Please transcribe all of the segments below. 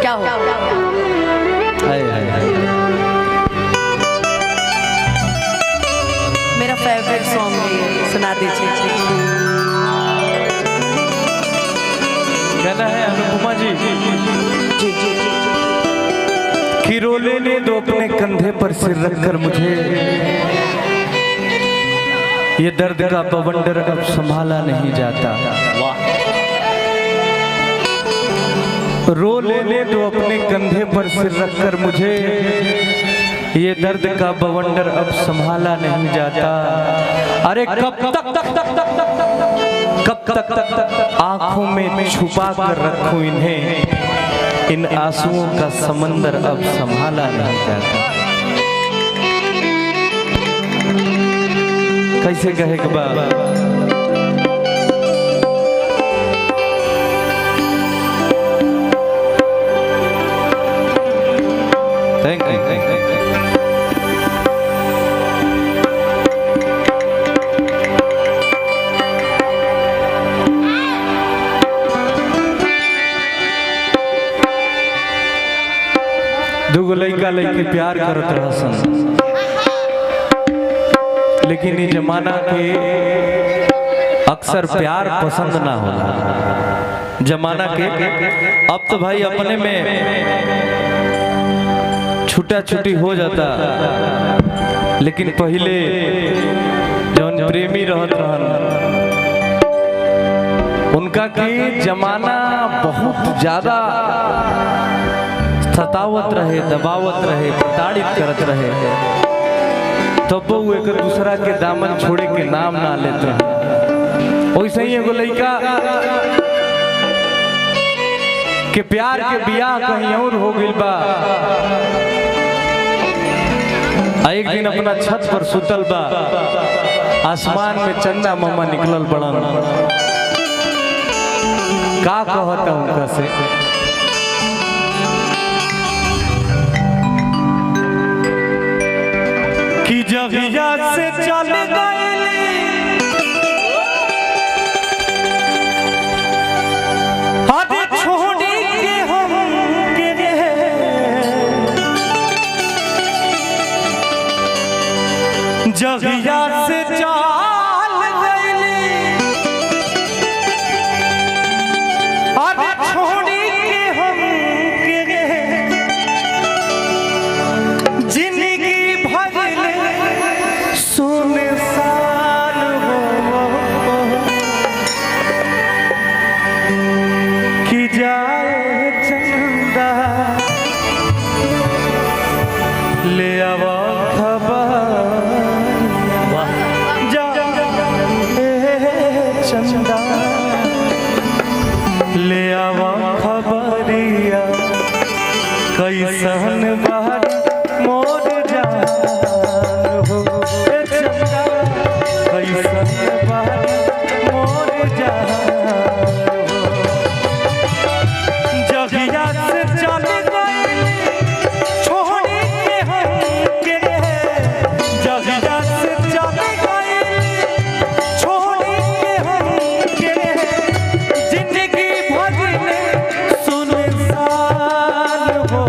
क्या हो? मेरा फेवरेट सॉन्ग है, सुना दीजिए। गाना है अनुपमा जी जी जी कि रो लेने दो अपने कंधे पर सिर रखकर मुझे, ये दर्द का बवंडर अब संभाला नहीं जाता। रो लेने दो अपने कंधे पर सिर रखकर मुझे, ये दर्द का बवंडर अब संभाला नहीं जाता। अरे कब तक आंखों में छुपा कर रखूं इन्हें, इन आंसुओं का समंदर अब संभाला नहीं जाता। कैसे कहे बाबा, थैंक यू। दुगो लइका लइके प्यार करत रहसन, लेकिन ये जमाना के अक्सर प्यार पसंद ना होला। जमाना के अब तो भाई अपने में छूटा छुटी हो जाता, लेकिन पहले जौन प्रेमी रहत रहन उनका की जमाना बहुत ज्यादा सतावत रहे, दबावत रहे, प्रताड़ित करत रहे, तब वो एक दूसरा के दामन छोड़े के नाम ना लेते हैं। वैसे ही एगो लड़का के प्यार के बियाह कहीं और हो गइल बा, एक दिन अपना छत पर सुतल बा, आसमान में चंदा मामा निकलल बड़न, का कहता उनका से कि जगिया से चल गइली अरे छोड़ी के हम गे, जगिया से चल गइली अरे छोड़ी के हम गे, जिंदगी सुनसान हो कि जाए चंदा ले आवा खबर, चंदा ले आवा खबरिया कैसन बात मोर जान हो, मोर जान हो। जगिया से चल गइली छोड़ी के हम गे, जगिया से चल गइली छोड़ी के हम गे, जिंदगी भर में सुनसान हो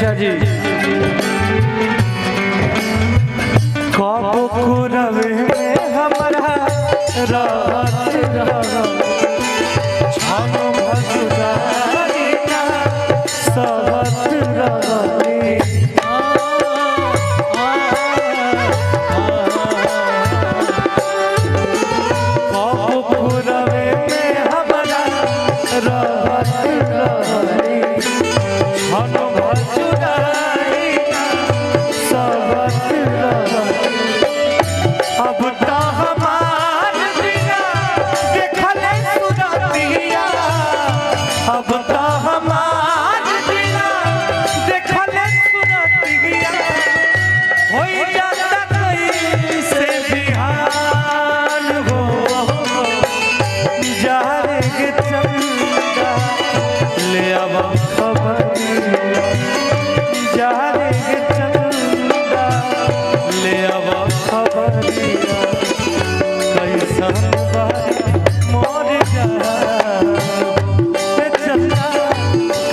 अच्छा जी कबो कुरवे में हमरा रात छन भसुरारी ना सहत रवनी कबो कुरवे में हमरा रात रवनी छन भसुरारी ना सहत रवनी अब तो हमार बिना देखले सुरतिया अब तो हमार बिना देखले सुरतिया होई जाता कैसे बिहान हो जारे के चंदा ले अब खबरिया जारे के चंदा ले अब खबरिया कैसन बारी मोर जा चंदा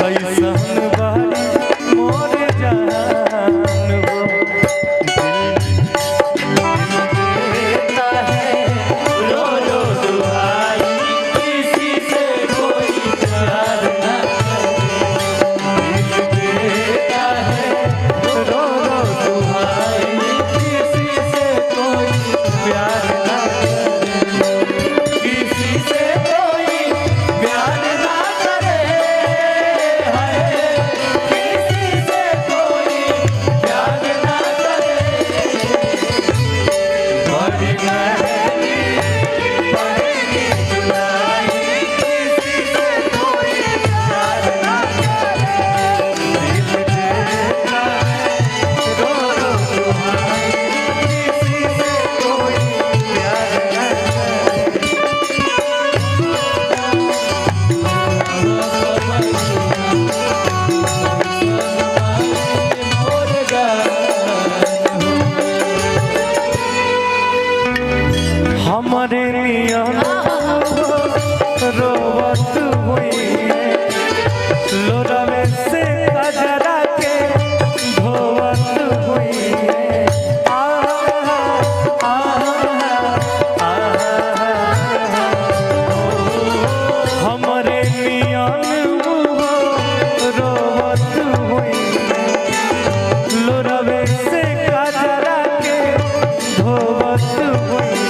कैसन बारी मोर जान हो देता है रो रो दुआई किसी से कोई प्यार ना दिल देता है रो रो दुआई किसी से कोई प्यार ना किसी से कोई प्यार ना करे हाय किसी से कोई प्यार ना करे बड़ी महंगी पड़ेगी जुदाई किसी से कोई प्यार ना करे दिल देता है रो रो दुआई किसी से कोई प्यार ना हमारे नियन रोवत हुई लोरावे से कजरा के धोवत हुई हमारे नियन रोवत हुई लोरावे से कजरा के धोवत हुई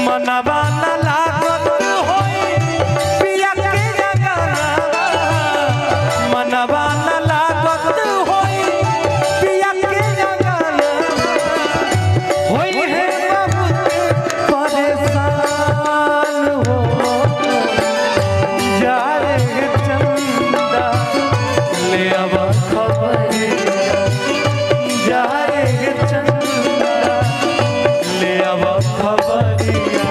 मनवा न लागत होई पिया के जगना मनवा न लागत होई पिया के जगना होई है बहुत परेशान हो जाए चंदा ले अब खबरिया जाए चंदा ले अब खबरिया